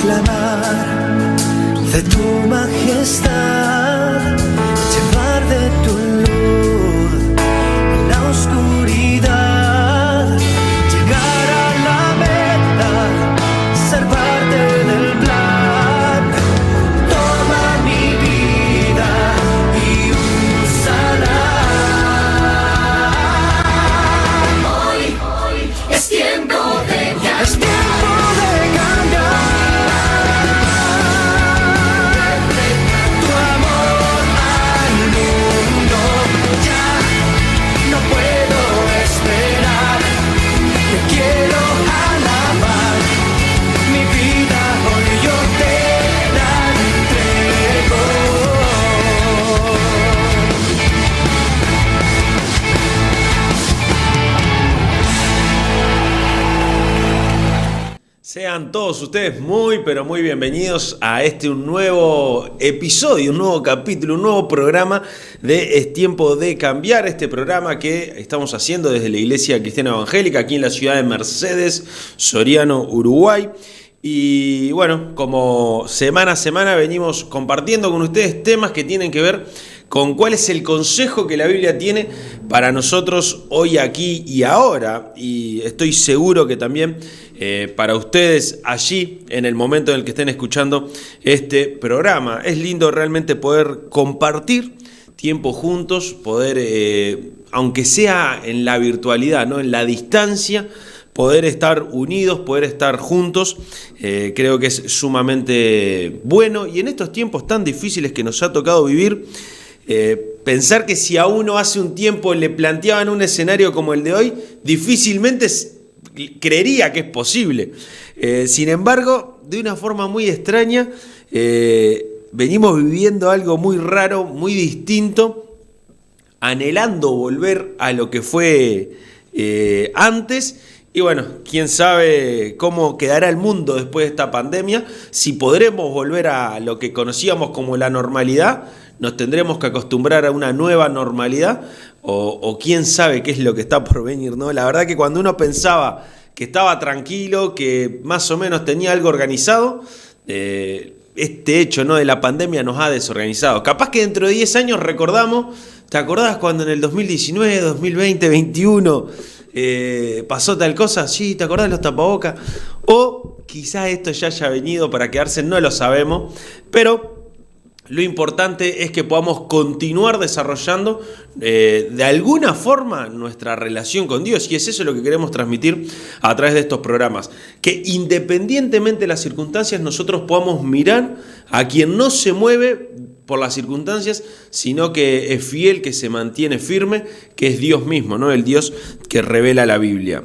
proclamar de tu majestad, llevar de tu luz en la oscuridad, llegar a la meta, ser parte del plan. Toma mi vida y úsala. Hoy es tiempo de cambiar. Es tiempo de cambiar. Tu amor al mundo. Ya no puedo esperar. Te quiero alabar. Mi vida hoy yo te la entrego. Sean todos ustedes muy, pero muy bienvenidos a un nuevo episodio, un nuevo capítulo, un nuevo programa de Es Tiempo de Cambiar. Este programa que estamos haciendo desde la Iglesia Cristiana Evangélica aquí en la ciudad de Mercedes, Soriano, Uruguay. Y bueno, como semana a semana venimos compartiendo con ustedes temas que tienen que ver con cuál es el consejo que la Biblia tiene para nosotros hoy, aquí y ahora. Y estoy seguro que también para ustedes allí, en el momento en el que estén escuchando este programa. Es lindo realmente poder compartir tiempo juntos, poder, aunque sea en la virtualidad, ¿no? En la distancia, poder estar unidos, poder estar juntos. Creo que es sumamente bueno. Y en estos tiempos tan difíciles que nos ha tocado vivir, pensar que si a uno hace un tiempo le planteaban un escenario como el de hoy, difícilmente creería que es posible. Sin embargo, de una forma muy extraña, venimos viviendo algo muy raro, muy distinto, anhelando volver a lo que fue antes. Y bueno, quién sabe cómo quedará el mundo después de esta pandemia, si podremos volver a lo que conocíamos como la normalidad. Nos tendremos que acostumbrar a una nueva normalidad o quién sabe qué es lo que está por venir, ¿no? La verdad que cuando uno pensaba que estaba tranquilo, que más o menos tenía algo organizado, este hecho, ¿no?, de la pandemia nos ha desorganizado. Capaz que dentro de 10 años recordamos, ¿te acordás cuando en el 2019, 2020, 2021 pasó tal cosa? Sí, ¿te acordás de los tapabocas? O quizás esto ya haya venido para quedarse, no lo sabemos, pero lo importante es que podamos continuar desarrollando de alguna forma nuestra relación con Dios, y es eso lo que queremos transmitir a través de estos programas, que independientemente de las circunstancias nosotros podamos mirar a quien no se mueve por las circunstancias, sino que es fiel, que se mantiene firme, que es Dios mismo, ¿no? El Dios que revela la Biblia.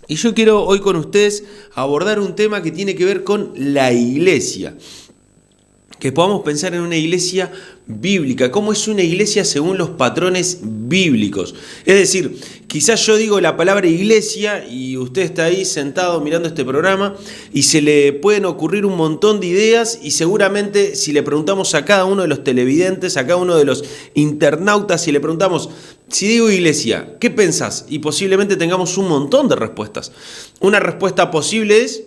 Y yo quiero hoy con ustedes abordar un tema que tiene que ver con la iglesia. Que podamos pensar en una iglesia bíblica, cómo es una iglesia según los patrones bíblicos. Es decir, quizás yo digo la palabra iglesia y usted está ahí sentado mirando este programa y se le pueden ocurrir un montón de ideas, y seguramente si le preguntamos a cada uno de los televidentes, a cada uno de los internautas, si le preguntamos, si digo iglesia, ¿qué pensás? Y posiblemente tengamos un montón de respuestas. Una respuesta posible es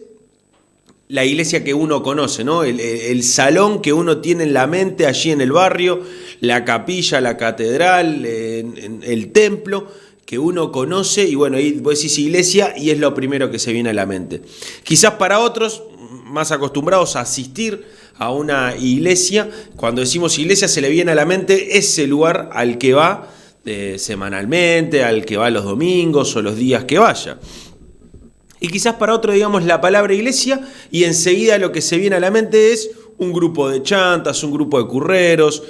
la iglesia que uno conoce, ¿no? El salón que uno tiene en la mente allí en el barrio, la capilla, la catedral, el templo que uno conoce, y bueno, ahí vos decís iglesia y es lo primero que se viene a la mente. Quizás para otros, más acostumbrados a asistir a una iglesia, cuando decimos iglesia se le viene a la mente ese lugar al que va semanalmente, al que va los domingos o los días que vaya. Y quizás para otro digamos la palabra iglesia y enseguida lo que se viene a la mente es un grupo de chantas, un grupo de curreros,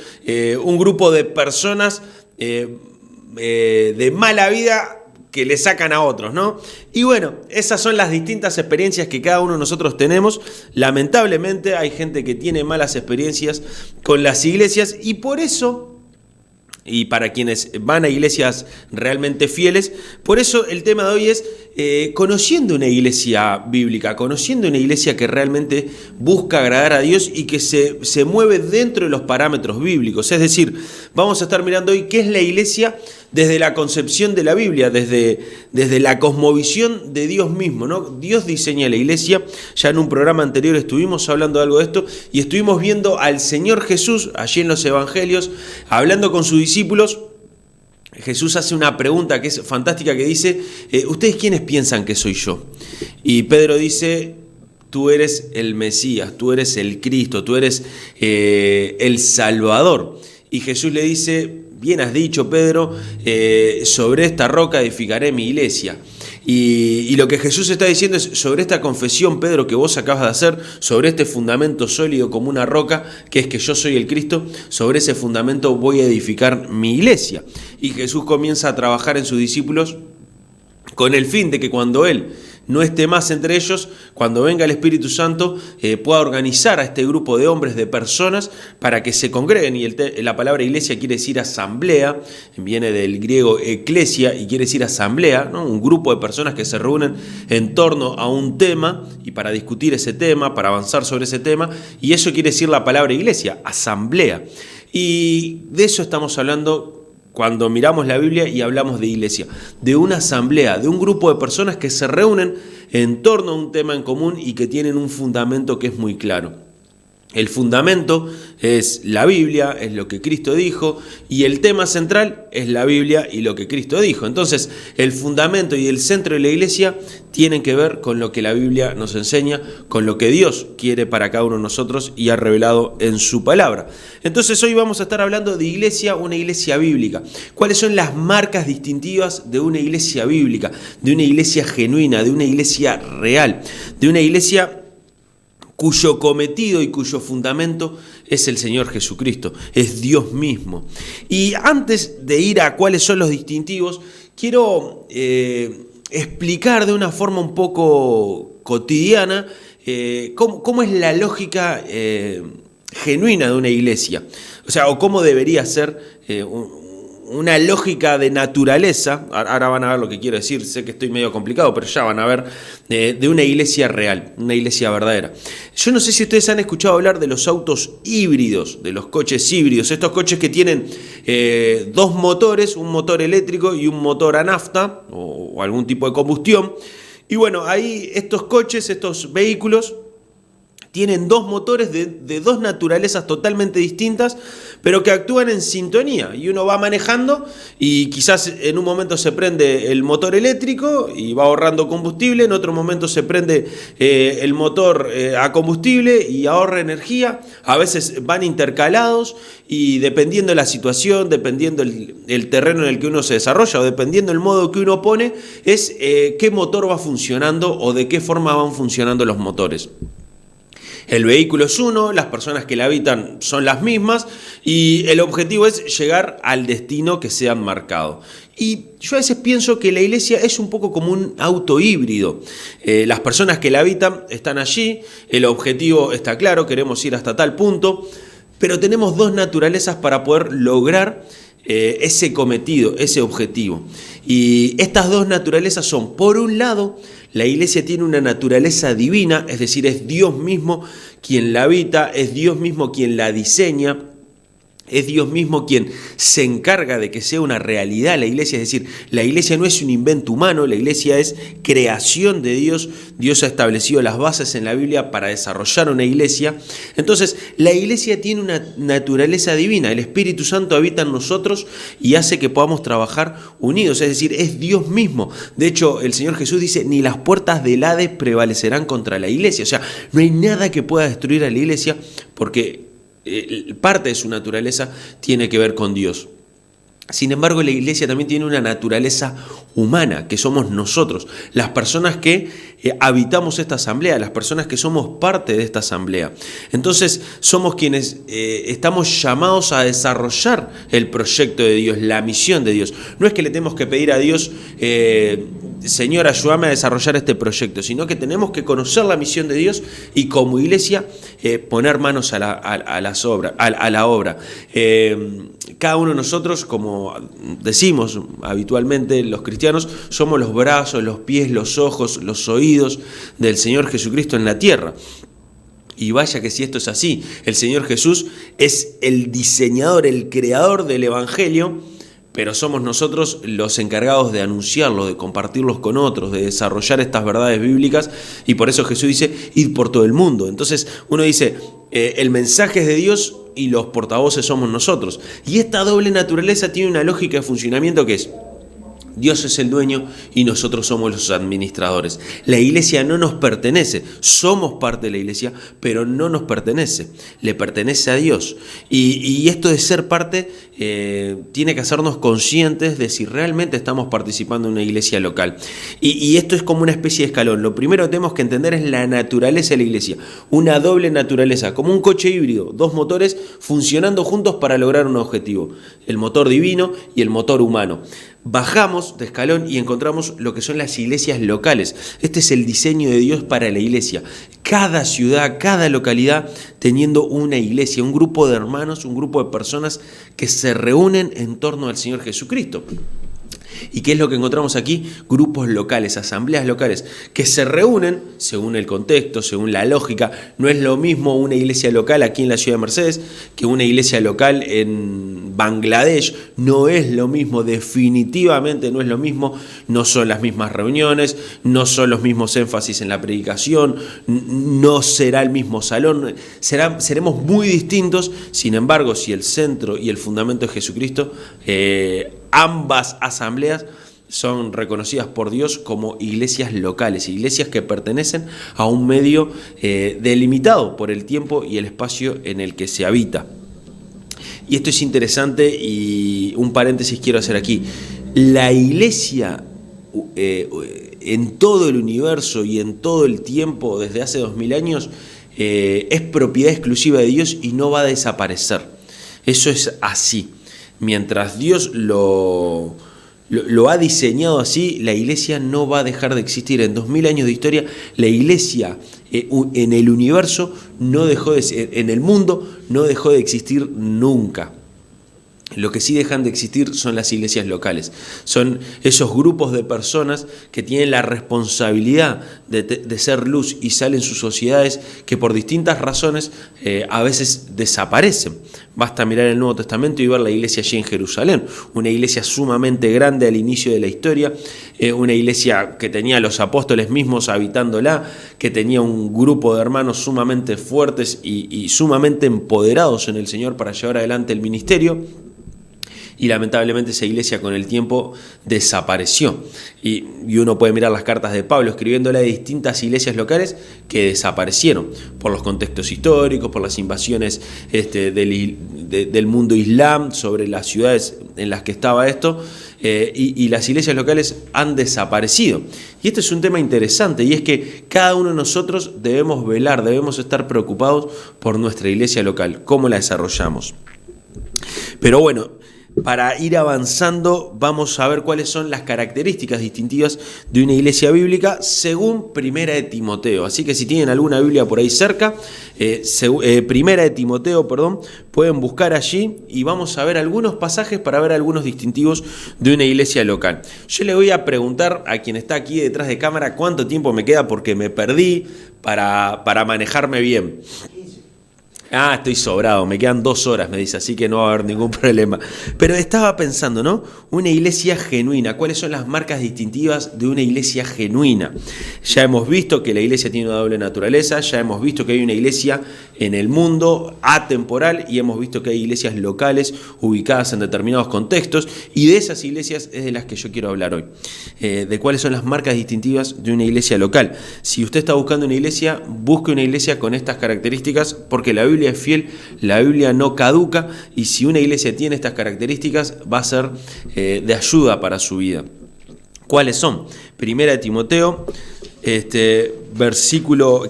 un grupo de personas de mala vida que le sacan a otros, ¿no? Y bueno, esas son las distintas experiencias que cada uno de nosotros tenemos. Lamentablemente hay gente que tiene malas experiencias con las iglesias, y por eso, y para quienes van a iglesias realmente fieles, por eso el tema de hoy es conociendo una iglesia bíblica, conociendo una iglesia que realmente busca agradar a Dios y que se mueve dentro de los parámetros bíblicos. Es decir, vamos a estar mirando hoy qué es la iglesia desde la concepción de la Biblia, desde la cosmovisión de Dios mismo, ¿no? Dios diseña la iglesia. Ya en un programa anterior estuvimos hablando de algo de esto y estuvimos viendo al Señor Jesús allí en los evangelios, hablando con sus discípulos. Jesús hace una pregunta que es fantástica, que dice: ¿ustedes quiénes piensan que soy yo? Y Pedro dice: tú eres el Mesías, tú eres el Cristo, tú eres el Salvador. Y Jesús le dice: bien has dicho, Pedro, sobre esta roca edificaré mi iglesia. Y lo que Jesús está diciendo es: sobre esta confesión, Pedro, que vos acabas de hacer, sobre este fundamento sólido como una roca, que es que yo soy el Cristo, sobre ese fundamento voy a edificar mi iglesia. Y Jesús comienza a trabajar en sus discípulos con el fin de que cuando Él no esté más entre ellos, cuando venga el Espíritu Santo, pueda organizar a este grupo de hombres, de personas, para que se congreguen. Y la palabra iglesia quiere decir asamblea, viene del griego eclesia y quiere decir asamblea, ¿no? Un grupo de personas que se reúnen en torno a un tema y para discutir ese tema, para avanzar sobre ese tema, y eso quiere decir la palabra iglesia, asamblea. Y de eso estamos hablando cuando miramos la Biblia y hablamos de iglesia, de una asamblea, de un grupo de personas que se reúnen en torno a un tema en común y que tienen un fundamento que es muy claro. El fundamento es la Biblia, es lo que Cristo dijo, y el tema central es la Biblia y lo que Cristo dijo. Entonces, el fundamento y el centro de la iglesia tienen que ver con lo que la Biblia nos enseña, con lo que Dios quiere para cada uno de nosotros y ha revelado en su palabra. Entonces, hoy vamos a estar hablando de iglesia, una iglesia bíblica. ¿Cuáles son las marcas distintivas de una iglesia bíblica, de una iglesia genuina, de una iglesia real, de una iglesia cuyo cometido y cuyo fundamento es el Señor Jesucristo, es Dios mismo? Y antes de ir a cuáles son los distintivos, quiero explicar de una forma un poco cotidiana cómo es la lógica genuina de una iglesia, o sea, o cómo debería ser una lógica de naturaleza. Ahora van a ver lo que quiero decir, sé que estoy medio complicado, pero ya van a ver, de una iglesia real, una iglesia verdadera. Yo no sé si ustedes han escuchado hablar de los autos híbridos, de los coches híbridos, estos coches que tienen dos motores, un motor eléctrico y un motor a nafta o algún tipo de combustión. Y bueno, ahí estos coches, estos vehículos, tienen dos motores de dos naturalezas totalmente distintas, pero que actúan en sintonía. Y uno va manejando y quizás en un momento se prende el motor eléctrico y va ahorrando combustible, en otro momento se prende el motor a combustible y ahorra energía. A veces van intercalados y dependiendo de la situación, dependiendo el terreno en el que uno se desarrolla o dependiendo el modo que uno pone, es qué motor va funcionando o de qué forma van funcionando los motores. El vehículo es uno, las personas que la habitan son las mismas y el objetivo es llegar al destino que se han marcado. Y yo a veces pienso que la iglesia es un poco como un auto híbrido. Las personas que la habitan están allí, el objetivo está claro, queremos ir hasta tal punto, pero tenemos dos naturalezas para poder lograr ese cometido, ese objetivo. Y estas dos naturalezas son, por un lado, la iglesia tiene una naturaleza divina, es decir, es Dios mismo quien la habita, es Dios mismo quien la diseña, es Dios mismo quien se encarga de que sea una realidad la iglesia. Es decir, la iglesia no es un invento humano, la iglesia es creación de Dios. Dios ha establecido las bases en la Biblia para desarrollar una iglesia. Entonces, la iglesia tiene una naturaleza divina. El Espíritu Santo habita en nosotros y hace que podamos trabajar unidos. Es decir, es Dios mismo. De hecho, el Señor Jesús dice: ni las puertas del Hades prevalecerán contra la iglesia. O sea, no hay nada que pueda destruir a la iglesia porque parte de su naturaleza tiene que ver con Dios. Sin embargo, la iglesia también tiene una naturaleza humana, que somos nosotros, las personas que habitamos esta asamblea, las personas que somos parte de esta asamblea. Entonces, somos quienes estamos llamados a desarrollar el proyecto de Dios, la misión de Dios. No es que le tenemos que pedir a Dios Señor, ayúdame a desarrollar este proyecto, sino que tenemos que conocer la misión de Dios y como iglesia poner manos a la obra. Cada uno de nosotros, como decimos habitualmente los cristianos, somos los brazos, los pies, los ojos, los oídos del Señor Jesucristo en la tierra. Y vaya que si esto es así, el Señor Jesús es el diseñador, el creador del Evangelio, pero somos nosotros los encargados de anunciarlo, de compartirlos con otros, de desarrollar estas verdades bíblicas, y por eso Jesús dice, id por todo el mundo. Entonces uno dice, el mensaje es de Dios y los portavoces somos nosotros. Y esta doble naturaleza tiene una lógica de funcionamiento que es, Dios es el dueño y nosotros somos los administradores. La iglesia no nos pertenece, somos parte de la iglesia, pero no nos pertenece, le pertenece a Dios. Y esto de ser parte tiene que hacernos conscientes de si realmente estamos participando en una iglesia local. Y esto es como una especie de escalón. Lo primero que tenemos que entender es la naturaleza de la iglesia, una doble naturaleza, como un coche híbrido, dos motores funcionando juntos para lograr un objetivo, el motor divino y el motor humano. Bajamos de escalón y encontramos lo que son las iglesias locales. Este es el diseño de Dios para la iglesia. Cada ciudad, cada localidad teniendo una iglesia, un grupo de hermanos, un grupo de personas que se reúnen en torno al Señor Jesucristo. ¿Y qué es lo que encontramos aquí? Grupos locales, asambleas locales, que se reúnen según el contexto, según la lógica. No es lo mismo una iglesia local aquí en la ciudad de Mercedes que una iglesia local en Bangladesh. No es lo mismo, definitivamente no es lo mismo. No son las mismas reuniones, no son los mismos énfasis en la predicación, no será el mismo salón, seremos muy distintos. Sin embargo, si el centro y el fundamento es Jesucristo, ambas asambleas son reconocidas por Dios como iglesias locales, iglesias que pertenecen a un medio delimitado por el tiempo y el espacio en el que se habita. Y esto es interesante y un paréntesis quiero hacer aquí. La iglesia en todo el universo y en todo el tiempo, desde hace 2000 años, es propiedad exclusiva de Dios y no va a desaparecer. Eso es así. Mientras Dios lo ha diseñado así, la iglesia no va a dejar de existir. En 2000 años de historia, la iglesia en el universo en el mundo no dejó de existir nunca. Lo que sí dejan de existir son las iglesias locales. Son esos grupos de personas que tienen la responsabilidad de ser luz y sal en sus sociedades, que por distintas razones a veces desaparecen. Basta mirar el Nuevo Testamento y ver la iglesia allí en Jerusalén, una iglesia sumamente grande al inicio de la historia, una iglesia que tenía a los apóstoles mismos habitándola, que tenía un grupo de hermanos sumamente fuertes y sumamente empoderados en el Señor para llevar adelante el ministerio. Y lamentablemente esa iglesia con el tiempo desapareció. Y uno puede mirar las cartas de Pablo escribiéndole a distintas iglesias locales que desaparecieron por los contextos históricos, por las invasiones del mundo islam sobre las ciudades en las que estaba esto. Y las iglesias locales han desaparecido. Y este es un tema interesante, y es que cada uno de nosotros debemos velar, debemos estar preocupados por nuestra iglesia local, cómo la desarrollamos. Pero bueno, para ir avanzando, vamos a ver cuáles son las características distintivas de una iglesia bíblica según Primera de Timoteo. Así que si tienen alguna Biblia por ahí cerca, Primera de Timoteo, pueden buscar allí y vamos a ver algunos pasajes para ver algunos distintivos de una iglesia local. Yo le voy a preguntar a quien está aquí detrás de cámara cuánto tiempo me queda porque me perdí para manejarme bien. Estoy sobrado, me quedan 2 horas, me dice, así que no va a haber ningún problema. Pero estaba pensando, ¿no? Una iglesia genuina, ¿cuáles son las marcas distintivas de una iglesia genuina? Ya hemos visto que la iglesia tiene una doble naturaleza, ya hemos visto que hay una iglesia en el mundo atemporal y hemos visto que hay iglesias locales ubicadas en determinados contextos, y de esas iglesias es de las que yo quiero hablar hoy, de cuáles son las marcas distintivas de una iglesia local. Si usted está buscando una iglesia, busque una iglesia con estas características, porque la Biblia es fiel, la Biblia no caduca, y si una iglesia tiene estas características va a ser de ayuda para su vida. ¿Cuáles son? Primera de Timoteo,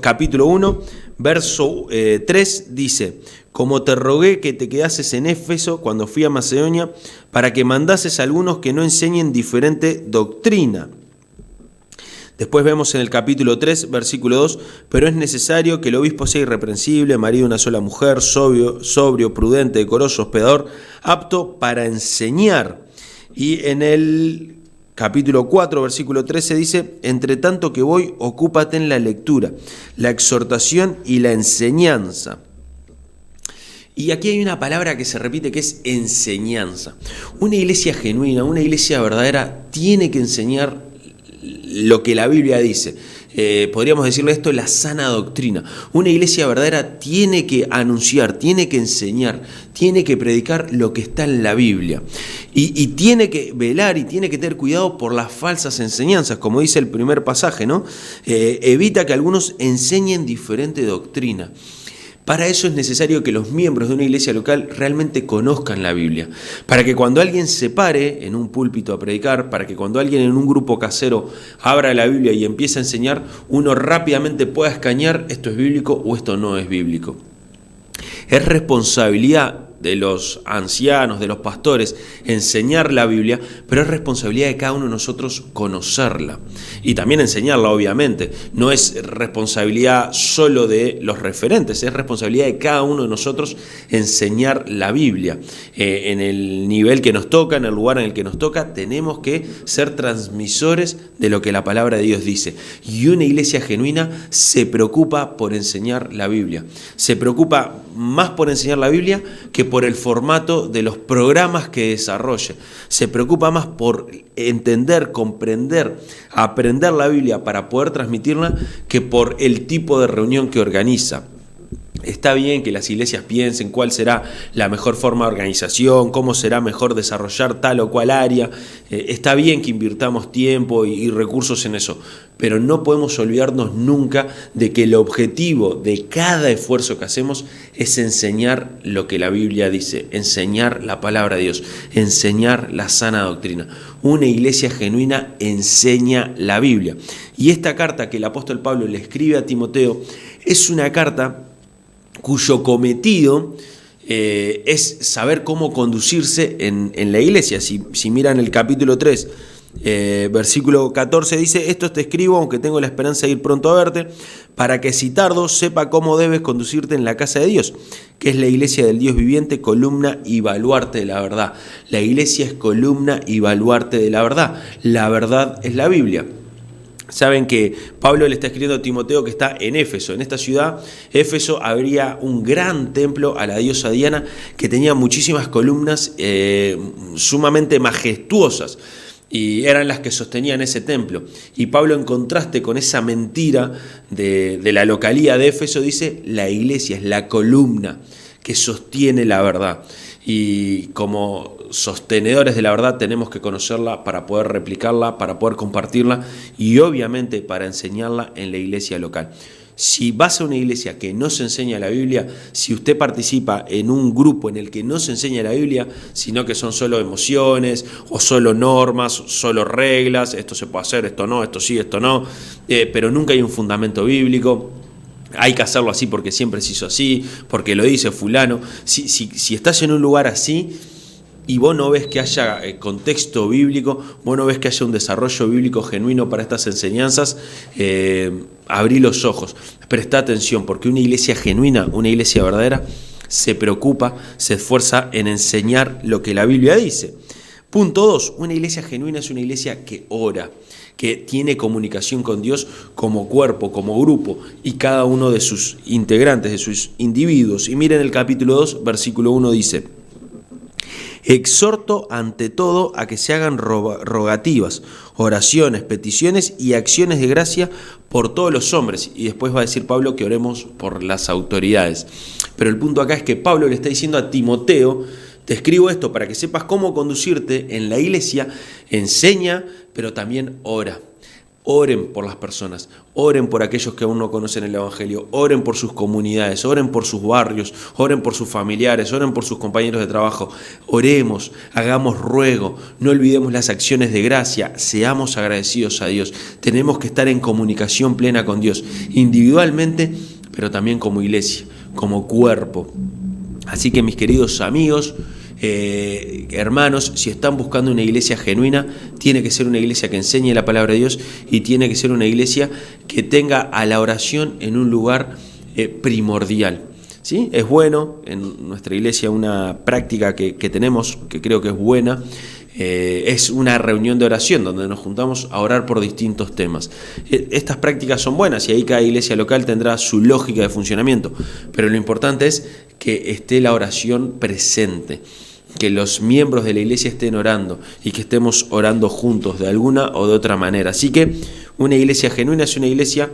capítulo 1, verso 3 dice: como te rogué que te quedases en Éfeso cuando fui a Macedonia, para que mandases a algunos que no enseñen diferente doctrina. Después vemos en el capítulo 3, versículo 2, pero es necesario que el obispo sea irreprensible, marido de una sola mujer, sobrio, prudente, decoroso, hospedador, apto para enseñar. Y en el capítulo 4, versículo 13 dice, entre tanto que voy, ocúpate en la lectura, la exhortación y la enseñanza. Y aquí hay una palabra que se repite que es enseñanza. Una iglesia genuina, una iglesia verdadera tiene que enseñar lo que la Biblia dice. Podríamos decirle esto, la sana doctrina. Una iglesia verdadera tiene que anunciar, tiene que enseñar, tiene que predicar lo que está en la Biblia. Y tiene que velar y tiene que tener cuidado por las falsas enseñanzas, como dice el primer pasaje, ¿no? Evita que algunos enseñen diferente doctrina. Para eso es necesario que los miembros de una iglesia local realmente conozcan la Biblia, para que cuando alguien se pare en un púlpito a predicar, para que cuando alguien en un grupo casero abra la Biblia y empiece a enseñar, uno rápidamente pueda escanear esto es bíblico o esto no es bíblico. Es responsabilidad de los ancianos, de los pastores, enseñar la Biblia, pero es responsabilidad de cada uno de nosotros conocerla y también enseñarla, obviamente. No es responsabilidad solo de los referentes, es responsabilidad de cada uno de nosotros enseñar la Biblia. En el nivel que nos toca, en el lugar en el que nos toca, tenemos que ser transmisores de lo que la palabra de Dios dice. Y una iglesia genuina se preocupa por enseñar la Biblia. Se preocupa más por enseñar la Biblia que por el formato de los programas que desarrolle. Se preocupa más por entender, comprender, aprender la Biblia para poder transmitirla que por el tipo de reunión que organiza. Está bien que las iglesias piensen cuál será la mejor forma de organización, cómo será mejor desarrollar tal o cual área. Está bien que invirtamos tiempo y recursos en eso, pero no podemos olvidarnos nunca de que el objetivo de cada esfuerzo que hacemos es enseñar lo que la Biblia dice, enseñar la palabra de Dios, enseñar la sana doctrina. Una iglesia genuina enseña la Biblia. Y esta carta que el apóstol Pablo le escribe a Timoteo es una carta cuyo cometido es saber cómo conducirse en la iglesia. Si miran el capítulo 3, versículo 14, dice, esto te escribo, aunque tengo la esperanza de ir pronto a verte, para que si tardo sepa cómo debes conducirte en la casa de Dios, que es la iglesia del Dios viviente, columna y baluarte de la verdad. La iglesia es columna y baluarte de la verdad. La verdad es la Biblia. Saben que Pablo le está escribiendo a Timoteo que está en Éfeso. En esta ciudad, Éfeso, habría un gran templo a la diosa Diana que tenía muchísimas columnas sumamente majestuosas y eran las que sostenían ese templo. Y Pablo, en contraste con esa mentira de la localía de Éfeso, dice la iglesia es la columna que sostiene la verdad. Y como sostenedores de la verdad tenemos que conocerla para poder replicarla, para poder compartirla y obviamente para enseñarla en la iglesia local. Si vas a una iglesia que no se enseña la Biblia, si usted participa en un grupo en el que no se enseña la Biblia, sino que son solo emociones o solo normas, solo reglas, esto se puede hacer, esto no, esto sí, esto no, pero nunca hay un fundamento bíblico. Hay que hacerlo así porque siempre se hizo así, porque lo dice fulano. Si estás en un lugar así y vos no ves que haya contexto bíblico, vos no ves que haya un desarrollo bíblico genuino para estas enseñanzas, abrí los ojos, presta atención, porque una iglesia genuina, una iglesia verdadera, se preocupa, se esfuerza en enseñar lo que la Biblia dice. Punto 2, una iglesia genuina es una iglesia que ora, que tiene comunicación con Dios como cuerpo, como grupo, y cada uno de sus integrantes, de sus individuos. Y miren el capítulo 2, versículo 1 dice, exhorto ante todo a que se hagan rogativas, oraciones, peticiones y acciones de gracia por todos los hombres. Y después va a decir Pablo que oremos por las autoridades. Pero el punto acá es que Pablo le está diciendo a Timoteo, te escribo esto para que sepas cómo conducirte en la iglesia, enseña, pero también ora. Oren por las personas, oren por aquellos que aún no conocen el Evangelio, oren por sus comunidades, oren por sus barrios, oren por sus familiares, oren por sus compañeros de trabajo. Oremos, hagamos ruego, no olvidemos las acciones de gracia, seamos agradecidos a Dios. Tenemos que estar en comunicación plena con Dios, individualmente, pero también como iglesia, como cuerpo. Así que mis queridos amigos, hermanos, si están buscando una iglesia genuina, tiene que ser una iglesia que enseñe la palabra de Dios y tiene que ser una iglesia que tenga a la oración en un lugar primordial. ¿Sí? Es bueno en nuestra iglesia una práctica que tenemos, que creo que es buena, es una reunión de oración donde nos juntamos a orar por distintos temas. Estas prácticas son buenas y ahí cada iglesia local tendrá su lógica de funcionamiento, pero lo importante es que esté la oración presente, que los miembros de la iglesia estén orando y que estemos orando juntos de alguna o de otra manera. Así que una iglesia genuina es una iglesia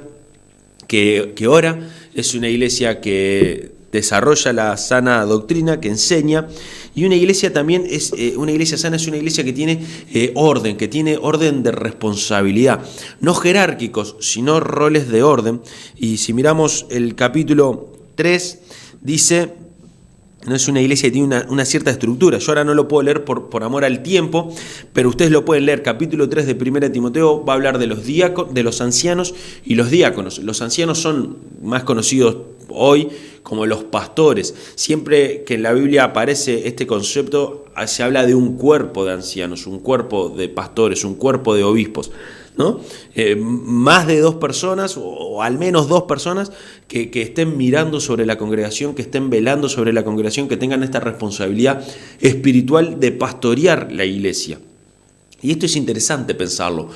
que ora, es una iglesia que desarrolla la sana doctrina, que enseña, y una iglesia también es una iglesia sana, es una iglesia que tiene orden de responsabilidad, no jerárquicos, sino roles de orden. Y si miramos el capítulo 3, dice, no es una iglesia que tiene una cierta estructura. Yo ahora no lo puedo leer por amor al tiempo, pero ustedes lo pueden leer. Capítulo 3 de 1 Timoteo va a hablar de los ancianos y los diáconos. Los ancianos son más conocidos hoy como los pastores. Siempre que en la Biblia aparece este concepto, se habla de un cuerpo de ancianos, un cuerpo de pastores, un cuerpo de obispos, ¿no? Más de 2 personas o al menos 2 personas que estén mirando sobre la congregación, que estén velando sobre la congregación, que tengan esta responsabilidad espiritual de pastorear la iglesia. Y esto es interesante pensarlo.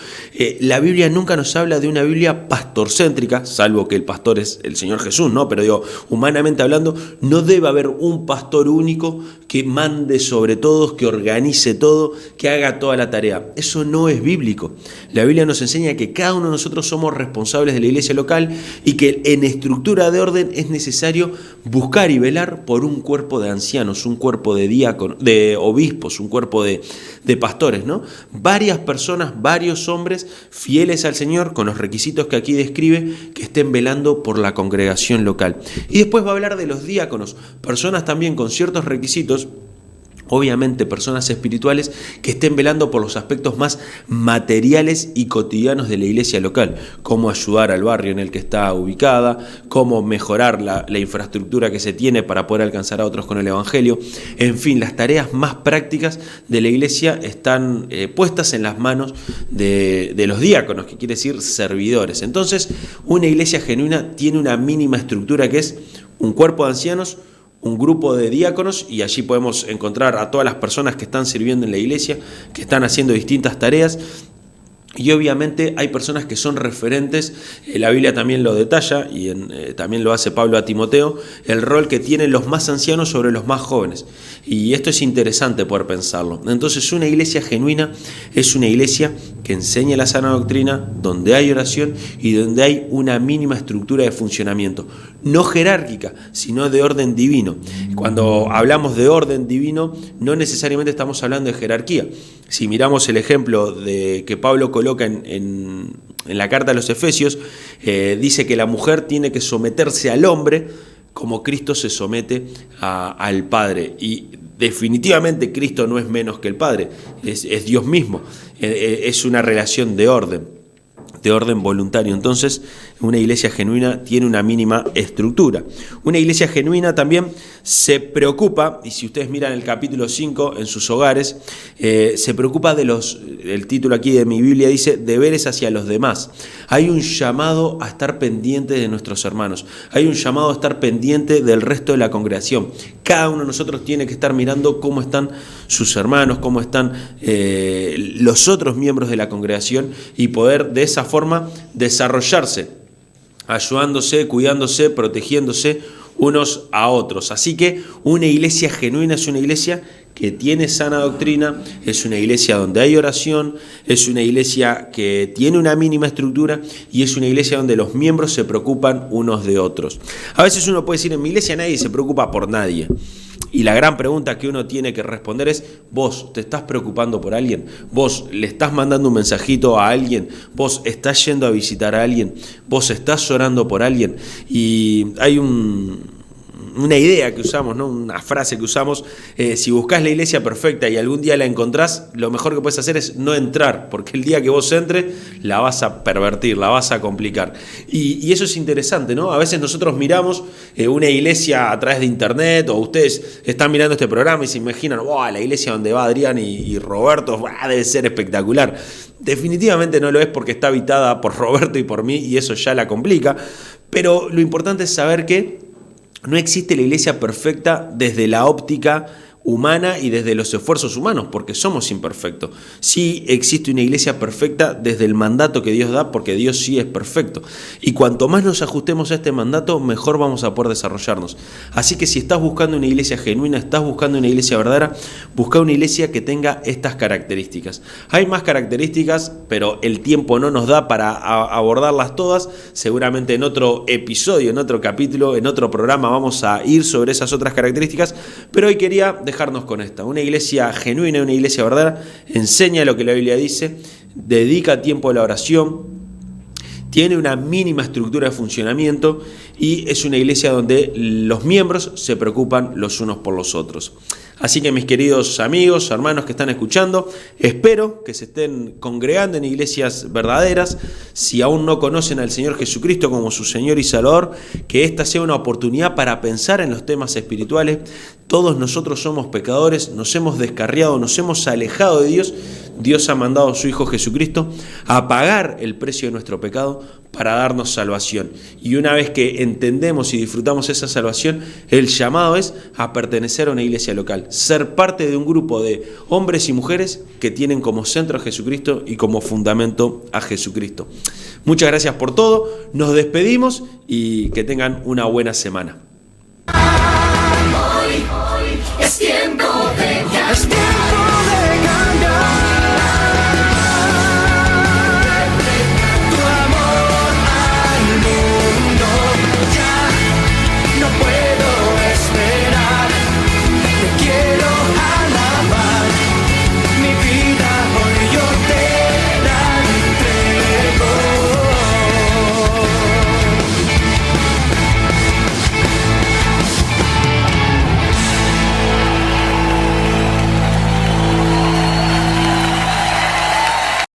La Biblia nunca nos habla de una Biblia pastorcéntrica, salvo que el pastor es el Señor Jesús, ¿no? Pero digo, humanamente hablando, no debe haber un pastor único que mande sobre todos, que organice todo, que haga toda la tarea. Eso no es bíblico. La Biblia nos enseña que cada uno de nosotros somos responsables de la iglesia local y que en estructura de orden es necesario buscar y velar por un cuerpo de ancianos, un cuerpo de diáconos, de obispos, un cuerpo de pastores, ¿no? Varias personas, varios hombres fieles al Señor, con los requisitos que aquí describe, que estén velando por la congregación local. Y después va a hablar de los diáconos, personas también con ciertos requisitos, obviamente personas espirituales que estén velando por los aspectos más materiales y cotidianos de la iglesia local, cómo ayudar al barrio en el que está ubicada, cómo mejorar la infraestructura que se tiene para poder alcanzar a otros con el evangelio. En fin, las tareas más prácticas de la iglesia están puestas en las manos de los diáconos, que quiere decir servidores. Entonces, una iglesia genuina tiene una mínima estructura que es un cuerpo de ancianos, un grupo de diáconos, y allí podemos encontrar a todas las personas que están sirviendo en la iglesia, que están haciendo distintas tareas. Y obviamente hay personas que son referentes, la Biblia también lo detalla y también lo hace Pablo a Timoteo, el rol que tienen los más ancianos sobre los más jóvenes. Y esto es interesante poder pensarlo. Entonces, una iglesia genuina es una iglesia que enseña la sana doctrina, donde hay oración y donde hay una mínima estructura de funcionamiento. No jerárquica, sino de orden divino. Cuando hablamos de orden divino, no necesariamente estamos hablando de jerarquía. Si miramos el ejemplo que Pablo coloca en la carta a los Efesios, dice que la mujer tiene que someterse al hombre como Cristo se somete al Padre. Y definitivamente Cristo no es menos que el Padre, es Dios mismo. Es una relación de orden voluntario. Entonces, una iglesia genuina tiene una mínima estructura. Una iglesia genuina también se preocupa, y si ustedes miran el capítulo 5 en sus hogares, se preocupa el título aquí de mi Biblia dice, deberes hacia los demás. Hay un llamado a estar pendiente de nuestros hermanos, hay un llamado a estar pendiente del resto de la congregación. Cada uno de nosotros tiene que estar mirando cómo están sus hermanos, cómo están los otros miembros de la congregación y poder de esa forma desarrollarse, ayudándose, cuidándose, protegiéndose unos a otros. Así que una iglesia genuina es una iglesia que tiene sana doctrina, es una iglesia donde hay oración, es una iglesia que tiene una mínima estructura y es una iglesia donde los miembros se preocupan unos de otros. A veces uno puede decir, en mi iglesia nadie se preocupa por nadie. Y la gran pregunta que uno tiene que responder es, ¿vos te estás preocupando por alguien? ¿Vos le estás mandando un mensajito a alguien? ¿Vos estás yendo a visitar a alguien? ¿Vos estás orando por alguien? Y hay un una idea que usamos, ¿no? Una frase que usamos, si buscas la iglesia perfecta y algún día la encontrás, lo mejor que puedes hacer es no entrar, porque el día que vos entres la vas a pervertir, la vas a complicar. Y eso es interesante, ¿no? A veces nosotros miramos una iglesia a través de internet, o ustedes están mirando este programa y se imaginan, wow, la iglesia donde va Adrián y Roberto, debe ser espectacular. Definitivamente no lo es, porque está habitada por Roberto y por mí, y eso ya la complica. Pero lo importante es saber que no existe la iglesia perfecta desde la óptica humana y desde los esfuerzos humanos, porque somos imperfectos. Sí existe una iglesia perfecta desde el mandato que Dios da, porque Dios sí es perfecto. Y cuanto más nos ajustemos a este mandato, mejor vamos a poder desarrollarnos. Así que si estás buscando una iglesia genuina, estás buscando una iglesia verdadera, busca una iglesia que tenga estas características. Hay más características, pero el tiempo no nos da para abordarlas todas. Seguramente en otro episodio, en otro capítulo, en otro programa vamos a ir sobre esas otras características, pero hoy quería dejarnos con esta. Una iglesia genuina, una iglesia verdadera, enseña lo que la Biblia dice, dedica tiempo a la oración, tiene una mínima estructura de funcionamiento y es una iglesia donde los miembros se preocupan los unos por los otros. Así que mis queridos amigos, hermanos que están escuchando, espero que se estén congregando en iglesias verdaderas. Si aún no conocen al Señor Jesucristo como su Señor y Salvador, que esta sea una oportunidad para pensar en los temas espirituales. Todos nosotros somos pecadores, nos hemos descarriado, nos hemos alejado de Dios. Dios ha mandado a su Hijo Jesucristo a pagar el precio de nuestro pecado para darnos salvación. Y una vez que entendemos y disfrutamos esa salvación, el llamado es a pertenecer a una iglesia local, ser parte de un grupo de hombres y mujeres que tienen como centro a Jesucristo y como fundamento a Jesucristo. Muchas gracias por todo, nos despedimos y que tengan una buena semana. Hoy es tiempo de cambiar. Es tiempo de cambiar.